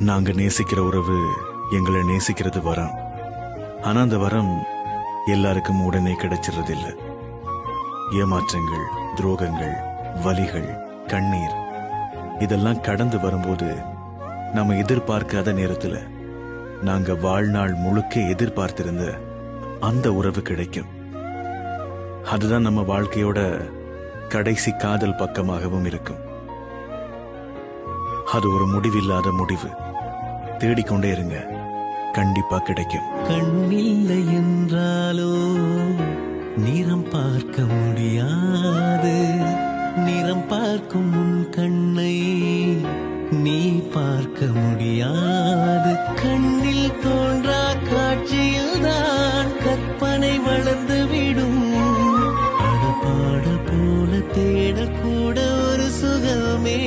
நாங்க நேசிக்கிற உறவு எங்களை நேசிக்கிறது வரம். ஆனா அந்த வரம் எல்லாருக்கும் உடனே கிடைச்சிடுறது இல்ல. ஏமாற்றங்கள், துரோகங்கள், வலிகள், கண்ணீர் இதெல்லாம் கடந்து வரும்போது நம்ம எதிர்பார்க்காத நேரத்துல நாங்க வாழ்நாள் முழுக்க எதிர்பார்த்திருந்த அந்த உறவு கிடைக்கும். அதுதான் நம்ம வாழ்க்கையோட கடைசி காதல் பக்கமாகவும் இருக்கும். அது ஒரு முடிவில்லாத முடிவு. தேடிக்கொண்டே இருங்க, கண்டிப்பா கிடைக்கும். கண்ணில்லை என்றாலோ நிறம் பார்க்க முடியாது. நிறம் பார்க்கும் உன் கண்ணை நீ பார்க்க முடியாது. கண்ணில் தோன்றா காட்சியில் தான் கற்பனை வளர்ந்து விடும். பாடல் போல தேடல் கூட ஒரு சுகமே.